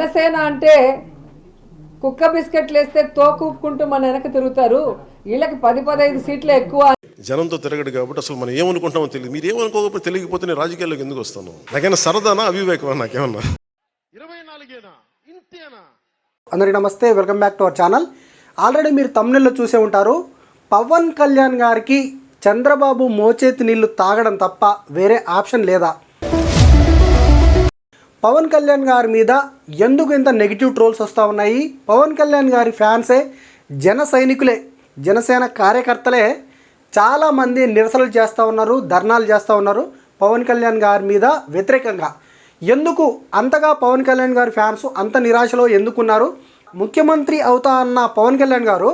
జనసేన అంటే కుక్క బిస్కెట్లు వేస్తే తోకూపుకుంటూ మన వెనక తిరుగుతారు. వీళ్ళకి 10-15 సీట్లు ఎక్కువ. జనంతో తిరగడు కాబట్టి అసలు మనం ఏమనుకుంటామో తెలియదు. మీరు ఏమనుకోకపోతే తెలియకపోతే నేను రాజకీయాల్లోకి ఎందుకు వస్తాను? నాకైనా సరదానా అవివేకమా? నాకేమన్నా 24 ఇంతేనా? అందరికీ నమస్తే, welcome back to our channel. Already మీరు తమ్ముళ్ళలో చూసే ఉంటారు, పవన్ కళ్యాణ్ గారికి చంద్రబాబు మోచేతి నీళ్లు తాగడం తప్ప వేరే ఆప్షన్ లేదా? పవన్ కళ్యాణ్ గారి మీద ఎందుకు ఇంత నెగిటివ్ ట్రోల్స్ వస్తూ ఉన్నాయి? పవన్ కళ్యాణ్ గారి ఫ్యాన్సే, జన సైనికులే, జనసేన కార్యకర్తలే చాలామంది నిరసనలు చేస్తూ ఉన్నారు, ధర్నాలు చేస్తూ ఉన్నారు పవన్ కళ్యాణ్ గారి మీద వ్యతిరేకంగా. ఎందుకు అంతగా పవన్ కళ్యాణ్ గారి ఫ్యాన్స్ అంత నిరాశలో ఎందుకున్నారు? ముఖ్యమంత్రి అవుతా అన్న పవన్ కళ్యాణ్ గారు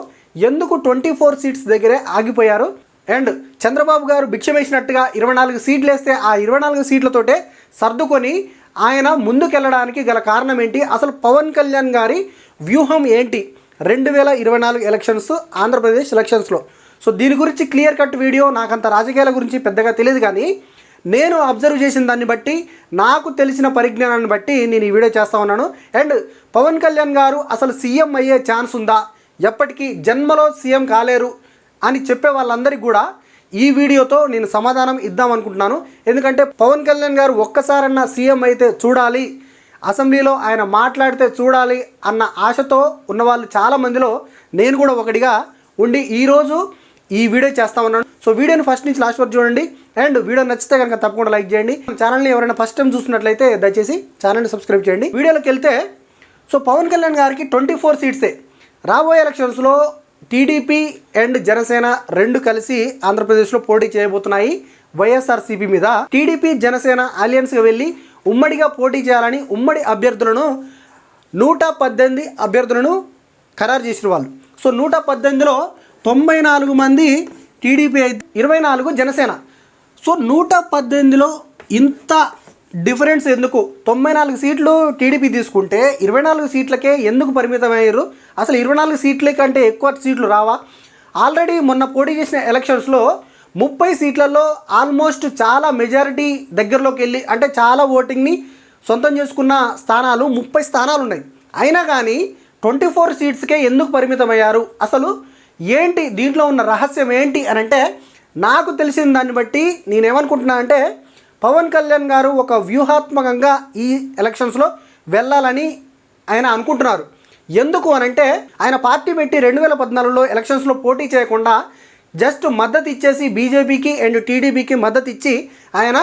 ఎందుకు 24 సీట్స్ దగ్గరే ఆగిపోయారు? అండ్ చంద్రబాబు గారు భిక్ష వేసినట్టుగా 24 సీట్లు వేస్తే ఆ 24 సీట్లతోటే సర్దుకొని ఆయన ముందుకెళ్ళడానికి గల కారణం ఏంటి? అసలు పవన్ కళ్యాణ్ గారి వ్యూహం ఏంటి 2024 ఎలక్షన్స్, ఆంధ్రప్రదేశ్ ఎలక్షన్స్లో? సో దీని గురించి క్లియర్ కట్ వీడియో. నాకంత రాజకీయాల గురించి పెద్దగా తెలియదు, కానీ నేను అబ్జర్వ్ చేసిన దాన్ని బట్టి, నాకు తెలిసిన పరిజ్ఞానాన్ని బట్టి నేను ఈ వీడియో చేస్తూ ఉన్నాను. అండ్ పవన్ కళ్యాణ్ గారు అసలు సీఎం అయ్యే ఛాన్స్ ఉందా, ఎప్పటికీ జన్మలో సీఎం కాలేరు అని చెప్పే వాళ్ళందరికీ కూడా ఈ వీడియోతో నేను సమాధానం ఇద్దాం అనుకుంటున్నాను. ఎందుకంటే పవన్ కళ్యాణ్ గారు ఒక్కసారన్నా సీఎం అయితే చూడాలి, అసెంబ్లీలో ఆయన మాట్లాడితే చూడాలి అన్న ఆశతో ఉన్నవాళ్ళు చాలామందిలో నేను కూడా ఒకటిగా ఉండి ఈరోజు ఈ వీడియో చేస్తా ఉన్నాను. సో వీడియోని ఫస్ట్ నుంచి లాస్ట్ వరకు చూడండి. అండ్ వీడియో నచ్చితే కనుక తప్పకుండా లైక్ చేయండి. ఛానల్ని ఎవరైనా ఫస్ట్ టైం చూస్తున్నట్లయితే దయచేసి ఛానల్ని సబ్స్క్రైబ్ చేయండి. వీడియోలోకి వెళ్తే, సో పవన్ కళ్యాణ్ గారికి 24 సీట్సే. రాబోయే ఎలక్షన్స్లో టీడీపీ అండ్ జనసేన రెండు కలిసి ఆంధ్రప్రదేశ్లో పోటీ చేయబోతున్నాయి వైఎస్ఆర్సీపీ మీద. టీడీపీ జనసేన అలయన్స్గా వెళ్ళి ఉమ్మడిగా పోటీ చేయాలని ఉమ్మడి అభ్యర్థులను 118 అభ్యర్థులను ఖరారు చేసిన వాళ్ళు. సో 118లో 94 మంది టీడీపీ, 24 జనసేన. సో 118లో ఇంత డిఫరెన్స్ ఎందుకు? 94 సీట్లు టీడీపీ తీసుకుంటే 24 సీట్లకే ఎందుకు పరిమితమయ్యారు? అసలు 24 సీట్ల కంటే ఎక్కువ సీట్లు రావా? ఆల్రెడీ మొన్న పోటీ చేసిన ఎలక్షన్స్లో 30 సీట్లలో ఆల్మోస్ట్ చాలా మెజారిటీ దగ్గరలోకి వెళ్ళి, అంటే చాలా ఓటింగ్ని సొంతం చేసుకున్న స్థానాలు 30 స్థానాలు ఉన్నాయి. అయినా కానీ 24 సీట్స్కే ఎందుకు పరిమితమయ్యారు? అసలు ఏంటి దీంట్లో ఉన్న రహస్యం ఏంటి అని అంటే, నాకు తెలిసిన దాన్ని బట్టి నేనేమనుకుంటున్నా అంటే, పవన్ కళ్యాణ్ గారు ఒక వ్యూహాత్మకంగా ఈ ఎలక్షన్స్లో వెళ్ళాలని ఆయన అనుకుంటున్నారు. ఎందుకు అనంటే, ఆయన పార్టీ పెట్టి 2014లో ఎలక్షన్స్లో పోటీ చేయకుండా జస్ట్ మద్దతు ఇచ్చేసి బీజేపీకి అండ్ టీడీపీకి మద్దతు ఇచ్చి, ఆయన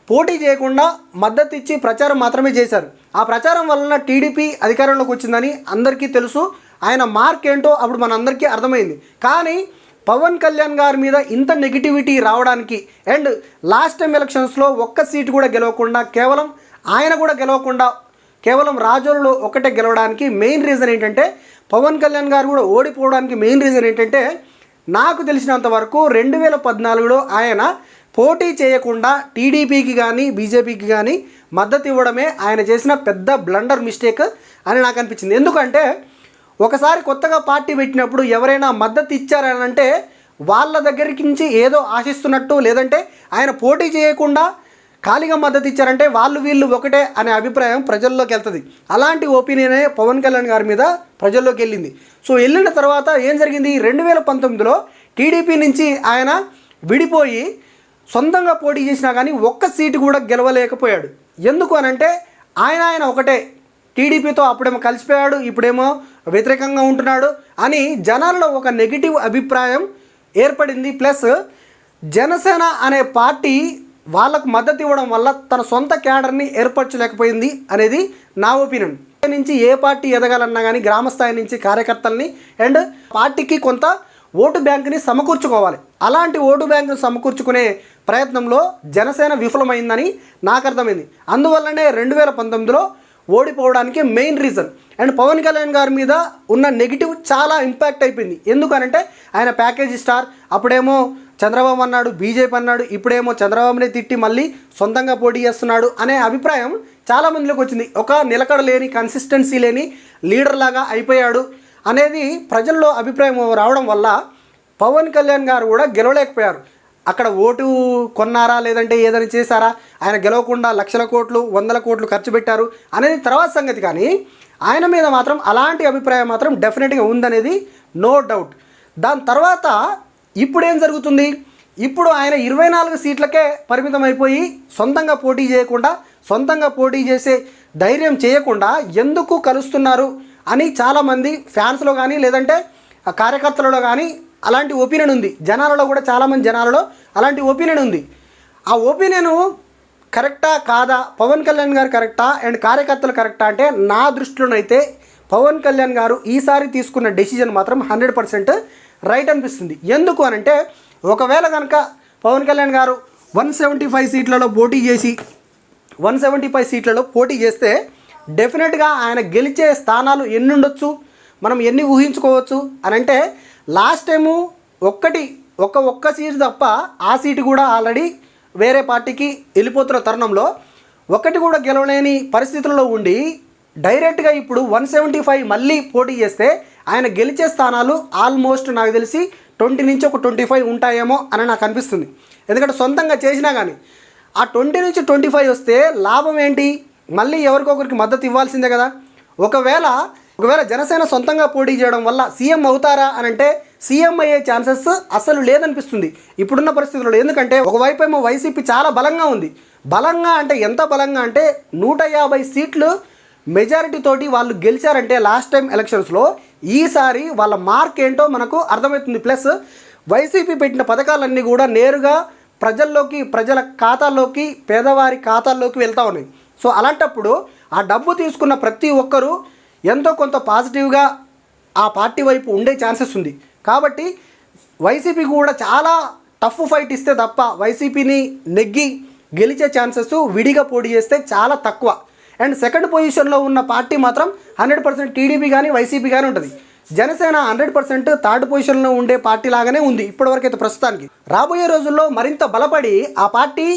పోటీ చేయకుండా మద్దతు ఇచ్చి ప్రచారం మాత్రమే చేశారు. ఆ ప్రచారం వలన టీడీపీ అధికారంలోకి వచ్చిందని అందరికీ తెలుసు. ఆయన మార్క్ ఏంటో అప్పుడు మనందరికీ అర్థమైంది. కానీ పవన్ కళ్యాణ్ గారి మీద ఇంత నెగిటివిటీ రావడానికి, అండ్ లాస్ట్ టైం ఎలక్షన్స్లో ఒక్క సీటు కూడా గెలవకుండా, కేవలం ఆయన కూడా గెలవకుండా కేవలం రాజోల్లో ఒకటే గెలవడానికి మెయిన్ రీజన్ ఏంటంటే, పవన్ కళ్యాణ్ గారు కూడా ఓడిపోవడానికి మెయిన్ రీజన్ ఏంటంటే, నాకు తెలిసినంత వరకు 2014లో ఆయన పోటీ చేయకుండా టీడీపీకి కానీ బీజేపీకి కానీ మద్దతు ఇవ్వడమే ఆయన చేసిన పెద్ద బ్లండర్ మిస్టేక్ అని నాకు అనిపించింది. ఎందుకంటే ఒకసారి కొత్తగా పార్టీ పెట్టినప్పుడు ఎవరైనా మద్దతు ఇచ్చారని అంటే వాళ్ళ దగ్గరికి నుంచి ఏదో ఆశిస్తున్నట్టు, లేదంటే ఆయన పోటీ చేయకుండా ఖాళీగా మద్దతు ఇచ్చారంటే వాళ్ళు వీళ్ళు ఒకటే అనే అభిప్రాయం ప్రజల్లోకి వెళ్తుంది. అలాంటి ఒపీనియనే పవన్ కళ్యాణ్ గారి మీద ప్రజల్లోకి వెళ్ళింది. సో వెళ్ళిన తర్వాత ఏం జరిగింది? 2019లో టీడీపీ నుంచి ఆయన విడిపోయి సొంతంగా పోటీ చేసినా కానీ ఒక్క సీటు కూడా గెలవలేకపోయాడు. ఎందుకు అనంటే ఆయన ఒకటే, టీడీపీతో అప్పుడేమో కలిసిపోయాడు, ఇప్పుడేమో వ్యతిరేకంగా ఉంటున్నాడు అని జనాల్లో ఒక నెగిటివ్ అభిప్రాయం ఏర్పడింది. ప్లస్ జనసేన అనే పార్టీ వాళ్ళకు మద్దతు ఇవ్వడం వల్ల తన సొంత క్యాడర్ని ఏర్పరచలేకపోయింది అనేది నా ఒపీనియన్. నుంచి ఏ పార్టీ ఎదగాలన్నా కానీ గ్రామ స్థాయి నుంచి కార్యకర్తల్ని అండ్ పార్టీకి కొంత ఓటు బ్యాంకుని సమకూర్చుకోవాలి. అలాంటి ఓటు బ్యాంకుని సమకూర్చుకునే ప్రయత్నంలో జనసేన విఫలమైందని నాకు అర్థమైంది. అందువల్లనే 2019లో ఓడిపోవడానికి main reason. And Pawan Kalyan గారి మీద ఉన్న నెగిటివ్ చాలా ఇంపాక్ట్ అయిపోయింది. ఎందుకనంటే ఆయన ప్యాకేజీ స్టార్, అప్పుడేమో చంద్రబాబు అన్నాడు, బీజేపీ అన్నాడు, ఇప్పుడేమో చంద్రబాబుని తిట్టి మళ్ళీ సొంతంగా పోటీ చేస్తున్నాడు అనే అభిప్రాయం చాలామందిలోకి వచ్చింది. ఒక నిలకడ లేని, కన్సిస్టెన్సీ లేని లీడర్ లాగా అయిపోయాడు అనేది ప్రజల్లో అభిప్రాయం రావడం వల్ల పవన్ కళ్యాణ్ గారు కూడా గెలవలేకపోయారు. అక్కడ ఓటు కొన్నారా లేదంటే ఏదైనా చేశారా, ఆయన గెలవకుండా లక్షల కోట్లు 100 కోట్లు ఖర్చు పెట్టారు అనేది తర్వాత సంగతి. కానీ ఆయన మీద మాత్రం అలాంటి అభిప్రాయం మాత్రం డెఫినెట్గా ఉందనేది నో డౌట్. దాని తర్వాత ఇప్పుడు ఏం జరుగుతుంది, ఇప్పుడు ఆయన 24 సీట్లకే పరిమితం అయిపోయి సొంతంగా పోటీ చేయకుండా, సొంతంగా పోటీ చేసే ధైర్యం చేయకుండా ఎందుకు కలుస్తున్నారు అని చాలామంది ఫ్యాన్స్లో కానీ లేదంటే కార్యకర్తలలో కానీ అలాంటి ఒపీనియన్ ఉంది. జనాలలో కూడా చాలామంది జనాలలో అలాంటి ఒపీనియన్ ఉంది. ఆ ఒపీనియను కరెక్టా కాదా, పవన్ కళ్యాణ్ గారు కరెక్టా అండ్ కార్యకర్తలు కరెక్టా అంటే నా దృష్టిలోనైతే పవన్ కళ్యాణ్ గారు ఈసారి తీసుకున్న డెసిజన్ మాత్రం 100% రైట్ అనిపిస్తుంది. ఎందుకు అనంటే ఒకవేళ కనుక పవన్ కళ్యాణ్ గారు 175 సీట్లలో పోటీ చేసి 175 సీట్లలో పోటీ చేస్తే డెఫినెట్గా ఆయన గెలిచే స్థానాలు ఎన్ని ఉండొచ్చు, మనం ఎన్ని ఊహించుకోవచ్చు అని అంటే లాస్ట్ టైము ఒక్క సీటు తప్ప ఆ సీటు కూడా ఆల్రెడీ వేరే పార్టీకి వెళ్ళిపోతున్న తరుణంలో ఒకటి కూడా గెలవలేని పరిస్థితుల్లో ఉండి డైరెక్ట్గా ఇప్పుడు 175 మళ్ళీ పోటీ చేస్తే ఆయన గెలిచే స్థానాలు ఆల్మోస్ట్ నాకు తెలిసి 20 నుంచి ఒక 25 ఉంటాయేమో అని నాకు అనిపిస్తుంది. ఎందుకంటే సొంతంగా చేసినా కానీ ఆ 20 నుంచి 25 వస్తే లాభం ఏంటి, మళ్ళీ ఎవరికొకరికి మద్దతు ఇవ్వాల్సిందే కదా. ఒకవేళ జనసేన సొంతంగా పోటీ చేయడం వల్ల సీఎం అవుతారా అని అంటే సీఎం అయ్యే ఛాన్సెస్ అసలు లేదనిపిస్తుంది ఇప్పుడున్న పరిస్థితుల్లో. ఎందుకంటే ఒకవైపు ఏమో వైసీపీ చాలా బలంగా ఉంది. బలంగా అంటే ఎంత బలంగా అంటే 150 సీట్లు మెజారిటీ తోటి వాళ్ళు గెలిచారంటే లాస్ట్ టైం ఎలక్షన్స్లో. ఈసారి వాళ్ళ మార్క్ ఏంటో మనకు అర్థమవుతుంది. ప్లస్ వైసీపీ పెట్టిన పథకాలన్నీ కూడా నేరుగా ప్రజల ఖాతాల్లోకి, పేదవారి ఖాతాల్లోకి వెళ్తూ ఉన్నాయి. సో అలాంటప్పుడు ఆ డబ్బు తీసుకున్న ప్రతి ఒక్కరూ ఎంతో కొంత పాజిటివ్గా ఆ పార్టీ వైపు ఉండే ఛాన్సెస్ ఉంది. కాబట్టి వైసీపీ కూడా చాలా టఫ్ ఫైట్ ఇస్తే తప్ప వైసీపీని నెగ్గి గెలిచే ఛాన్సెస్ విడిగా పోటీ చేస్తే చాలా తక్కువ. అండ్ సెకండ్ పొజిషన్లో ఉన్న పార్టీ మాత్రం 100% టీడీపీ కానీ వైసీపీ కానీ ఉంటుంది. జనసేన 100% థర్డ్ పొజిషన్లో ఉండే పార్టీ లాగానే ఉంది ఇప్పటివరకు అయితే ప్రస్తుతానికి. రాబోయే రోజుల్లో మరింత బలపడి ఆ పార్టీ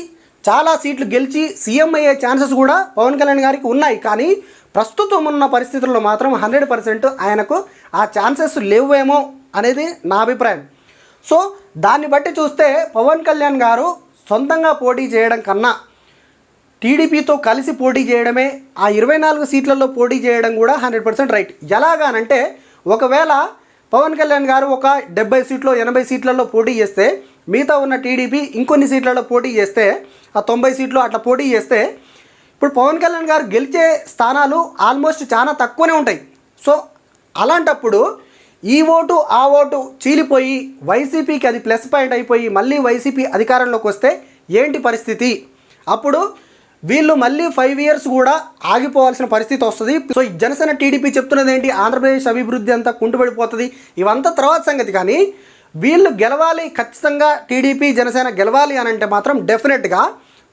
చాలా సీట్లు గెలిచి సీఎం అయ్యే ఛాన్సెస్ కూడా పవన్ కళ్యాణ్ గారికి ఉన్నాయి. కానీ ప్రస్తుతం ఉన్న పరిస్థితుల్లో మాత్రం 100% ఆయనకు ఆ ఛాన్సెస్ లేవేమో అనేది నా అభిప్రాయం. సో దాన్ని బట్టి చూస్తే పవన్ కళ్యాణ్ గారు సొంతంగా పోటీ చేయడం కన్నా టీడీపీతో కలిసి పోటీ చేయడమే, ఆ 24 సీట్లలో పోటీ చేయడం కూడా 100% రైట్. ఎలాగానంటే ఒకవేళ పవన్ కళ్యాణ్ గారు ఒక 70 సీట్లు 80 సీట్లలో పోటీ చేస్తే మిగతా ఉన్న టీడీపీ ఇంకొన్ని సీట్లలో పోటీ చేస్తే ఆ 90 సీట్లు అట్లా పోటీ చేస్తే ఇప్పుడు పవన్ కళ్యాణ్ గారు గెలిచే స్థానాలు ఆల్మోస్ట్ చాలా తక్కువనే ఉంటాయి. సో అలాంటప్పుడు ఈ ఓటు ఆ ఓటు చీలిపోయి వైసీపీకి అది ప్లస్ పాయింట్ అయిపోయి మళ్ళీ వైసీపీ అధికారంలోకి వస్తే ఏంటి పరిస్థితి? అప్పుడు వీళ్ళు మళ్ళీ 5 ఇయర్స్ కూడా ఆగిపోవాల్సిన పరిస్థితి వస్తుంది. సో జనసేన టీడీపీ చెప్తున్నది ఏంటి, ఆంధ్రప్రదేశ్ అభివృద్ధి అంతా కుంటుపడిపోతుంది, ఇవంతా తర్వాత సంగతి. కానీ వీళ్ళు గెలవాలి, ఖచ్చితంగా టీడీపీ జనసేన గెలవాలి అని అంటే మాత్రం డెఫినెట్గా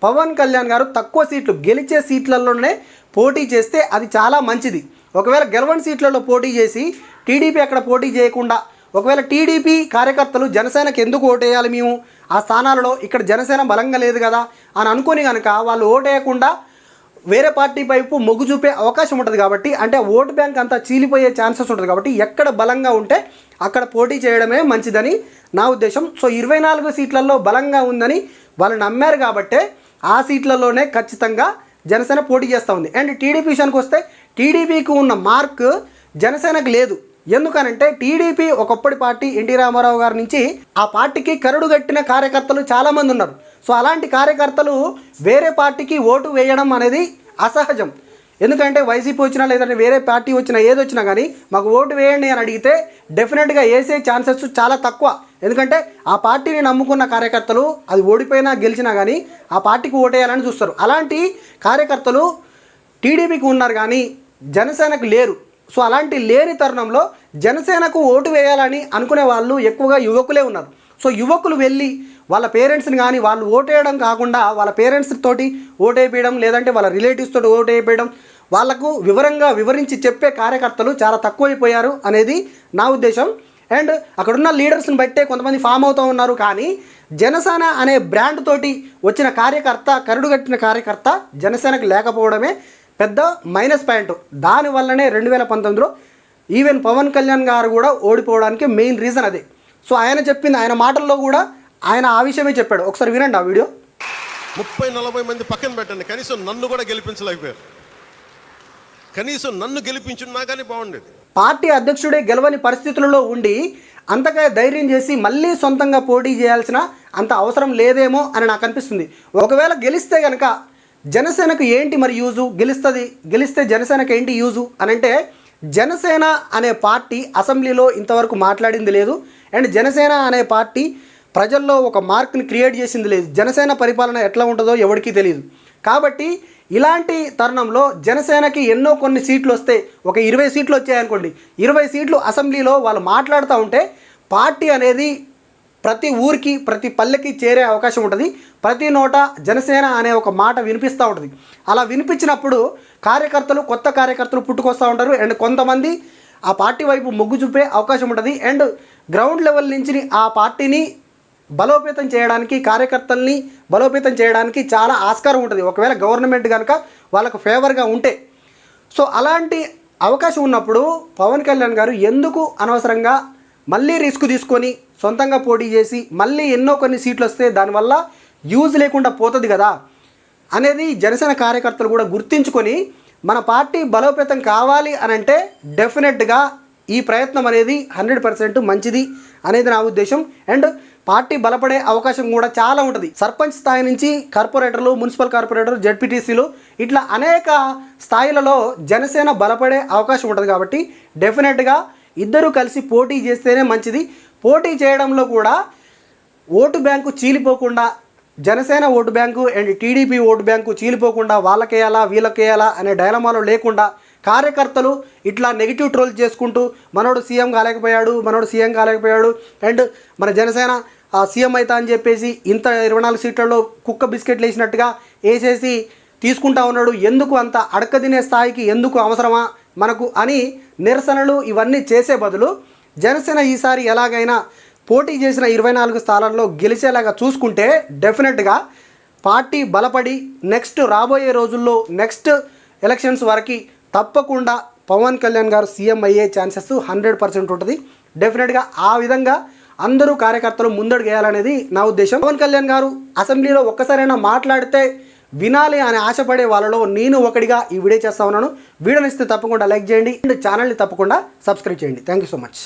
పవన్ కళ్యాణ్ గారు తక్కువ సీట్లు గెలిచే సీట్లలోనే పోటీ చేస్తే అది చాలా మంచిది. ఒకవేళ గెలవని సీట్లలో పోటీ చేసి టీడీపీ అక్కడ పోటీ చేయకుండా ఒకవేళ టీడీపీ కార్యకర్తలు జనసేనకి ఎందుకు ఓటేయాలి మేము ఆ స్థానాలలో, ఇక్కడ జనసేన బలంగా లేదు కదా అని అనుకొని కనుక వాళ్ళు ఓటేయకుండా వేరే పార్టీ వైపు మొగ్గు చూపే అవకాశం ఉంటుంది. కాబట్టి అంటే ఓటు బ్యాంక్ అంతా చీలిపోయే ఛాన్సెస్ ఉంటుంది. కాబట్టి ఎక్కడ బలంగా ఉంటే అక్కడ పోటీ చేయడమే మంచిదని నా ఉద్దేశం. సో 24 సీట్లలో బలంగా ఉందని వాళ్ళు నమ్మారు కాబట్టే ఆ సీట్లలోనే ఖచ్చితంగా జనసేన పోటీ చేస్తూ ఉంది. అండ్ టీడీపీ విషయానికి వస్తే టీడీపీకి ఉన్న మార్క్ జనసేనకు లేదు. ఎందుకనంటే టీడీపీ ఒకప్పటి పార్టీ ఎన్టీ రామారావు గారి నుంచి ఆ పార్టీకి కరుడు కట్టిన కార్యకర్తలు చాలామంది ఉన్నారు. సో అలాంటి కార్యకర్తలు వేరే పార్టీకి ఓటు వేయడం అనేది అసహజం. ఎందుకంటే వైసీపీ వచ్చినా లేదంటే వేరే పార్టీ వచ్చినా ఏదొచ్చినా కానీ మాకు ఓటు వేయండి అని అడిగితే డెఫినెట్గా వేసే ఛాన్సెస్ చాలా తక్కువ. ఎందుకంటే ఆ పార్టీని నమ్ముకున్న కార్యకర్తలు అది ఓడిపోయినా గెలిచినా కానీ ఆ పార్టీకి ఓటేయాలని చూస్తారు. అలాంటి కార్యకర్తలు టీడీపీకి ఉన్నారు కానీ జనసేనకు లేరు. సో అలాంటి లేని తరుణంలో జనసేనకు ఓటు వేయాలని అనుకునే వాళ్ళు ఎక్కువగా యువకులే ఉన్నారు. సో యువకులు వెళ్ళి వాళ్ళ పేరెంట్స్ని కానీ వాళ్ళు ఓటేయడం కాకుండా వాళ్ళ పేరెంట్స్ తోటి ఓటేయడం లేదంటే వాళ్ళ రిలేటివ్స్ తోటి ఓటేయడం వాళ్ళకు వివరించి చెప్పే కార్యకర్తలు చాలా తక్కువైపోయారు అనేది నా ఉద్దేశం. అండ్ అక్కడున్న లీడర్స్ని బట్టే కొంతమంది ఫామ్ అవుతూ ఉన్నారు. కానీ జనసేన అనే బ్రాండ్ తోటి వచ్చిన కార్యకర్త, కరుడుగట్టిన కార్యకర్త జనసేనకు లేకపోవడమే పెద్ద మైనస్ పాయింట్. దానివల్లనే 2019లో ఈవెన్ పవన్ కళ్యాణ్ గారు కూడా ఓడిపోవడానికి మెయిన్ రీజన్ అదే. సో ఆయన చెప్పింది, ఆయన మాటల్లో కూడా ఆయన ఆ విషయమే చెప్పాడు. ఒకసారి వినండి ఆ వీడియో. 30-40 మంది పక్కన పెట్టండి, కనీసం నన్ను కూడా గెలిపించలేకపోయారు. కనీసం నన్ను గెలిపించున్నా కానీ బాగుండేది. పార్టీ అధ్యక్షుడే గెలవని పరిస్థితులలో ఉండి అంతగా ధైర్యం చేసి మళ్ళీ సొంతంగా పోటీ చేయాల్సిన అంత అవసరం లేదేమో అని నాకు అనిపిస్తుంది. ఒకవేళ గెలిస్తే కనుక జనసేనకు ఏంటి మరి యూజు, గెలిస్తే జనసేనకు ఏంటి యూజు అని అంటే, జనసేన అనే పార్టీ అసెంబ్లీలో ఇంతవరకు మాట్లాడింది లేదు. అండ్ జనసేన అనే పార్టీ ప్రజల్లో ఒక మార్క్ని క్రియేట్ చేసింది లేదు. జనసేన పరిపాలన ఎట్లా ఉంటుందో ఎవరికీ తెలియదు. కాబట్టి ఇలాంటి తరుణంలో జనసేనకి ఎన్నో కొన్ని సీట్లు వస్తే, ఒక 20 సీట్లు వచ్చాయనుకోండి, 20 సీట్లు అసెంబ్లీలో వాళ్ళు మాట్లాడుతూ ఉంటే పార్టీ అనేది ప్రతి ఊరికి ప్రతి పల్లెకి చేరే అవకాశం ఉంటుంది. ప్రతి నోట జనసేన అనే ఒక మాట వినిపిస్తూ ఉంటుంది. అలా వినిపించినప్పుడు కొత్త కార్యకర్తలు పుట్టుకొస్తూ ఉంటారు. అండ్ కొంతమంది ఆ పార్టీ వైపు మొగ్గు చూపే అవకాశం ఉంటుంది. అండ్ గ్రౌండ్ లెవెల్ నుంచి ఆ పార్టీని బలోపేతం చేయడానికి, కార్యకర్తల్ని బలోపేతం చేయడానికి చాలా ఆస్కారం ఉంటుంది, ఒకవేళ గవర్నమెంట్ కనుక వాళ్ళకు ఫేవర్గా ఉంటే. సో అలాంటి అవకాశం ఉన్నప్పుడు పవన్ కళ్యాణ్ గారు ఎందుకు అనవసరంగా మళ్ళీ రిస్క్ తీసుకొని సొంతంగా పోటీ చేసి మళ్ళీ ఎన్నో కొన్ని సీట్లు వస్తే దానివల్ల యూజ్ లేకుండా పోతుంది కదా అనేది జనసేన కార్యకర్తలు కూడా గుర్తించుకొని, మన పార్టీ బలోపేతం కావాలి అని అంటే డెఫినెట్గా ఈ ప్రయత్నం అనేది 100% మంచిది అనేది నా ఉద్దేశం. అండ్ పార్టీ బలపడే అవకాశం కూడా చాలా ఉంటుంది. సర్పంచ్ స్థాయి నుంచి కార్పొరేటర్లు, మున్సిపల్ కార్పొరేటర్, జెడ్పీటీసీలు ఇట్లా అనేక స్థాయిలలో జనసేన బలపడే అవకాశం ఉంటుంది. కాబట్టి డెఫినెట్గా ఇద్దరు కలిసి పోటీ చేస్తేనే మంచిది. పోటీ చేయడంలో కూడా ఓటు బ్యాంకు చీలిపోకుండా, Janasena vote bank and TDP vote bank చీలిపోకుండా వాళ్ళకేయాలా వీళ్ళకేయాలా అనే డైలమాలో లేకుండా కార్యకర్తలు ఇట్లా నెగిటివ్ ట్రోల్ చేసుకుంటూ మనోడు సీఎం కాలేకపోయాడు అండ్ మన జనసేన సీఎం అవుతా అని చెప్పేసి ఇంత 24 సీట్లలో కుక్క బిస్కెట్లు వేసినట్టుగా వేసేసి తీసుకుంటా ఉన్నాడు, ఎందుకు అంత అడకదినే స్థాయికి ఎందుకు అవసరమా మనకు అని నిరసనలు ఇవన్నీ చేసే బదులు జనసేన ఈసారి ఎలాగైనా పోటీ చేసిన 24 స్థానాల్లో గెలిచేలాగా చూసుకుంటే డెఫినెట్గా పార్టీ బలపడి నెక్స్ట్ రాబోయే రోజుల్లో నెక్స్ట్ ఎలక్షన్స్ వరకు తప్పకుండా పవన్ కళ్యాణ్ గారు సీఎం అయ్యే ఛాన్సెస్ 100% ఉంటుంది. డెఫినెట్గా ఆ విధంగా అందరూ కార్యకర్తలు ముందడుగు వేయాలనేది నా ఉద్దేశం. పవన్ కళ్యాణ్ గారు అసెంబ్లీలో ఒక్కసారైనా మాట్లాడితే వినాలి అని ఆశపడే వాళ్ళలో నేను ఒకటిగా ఈ వీడియో చేస్తా ఉన్నాను. వీడియోని ఇస్తే తప్పకుండా లైక్ చేయండి అండ్ ఛానల్ని తప్పకుండా సబ్స్క్రైబ్ చేయండి. Thank you so much.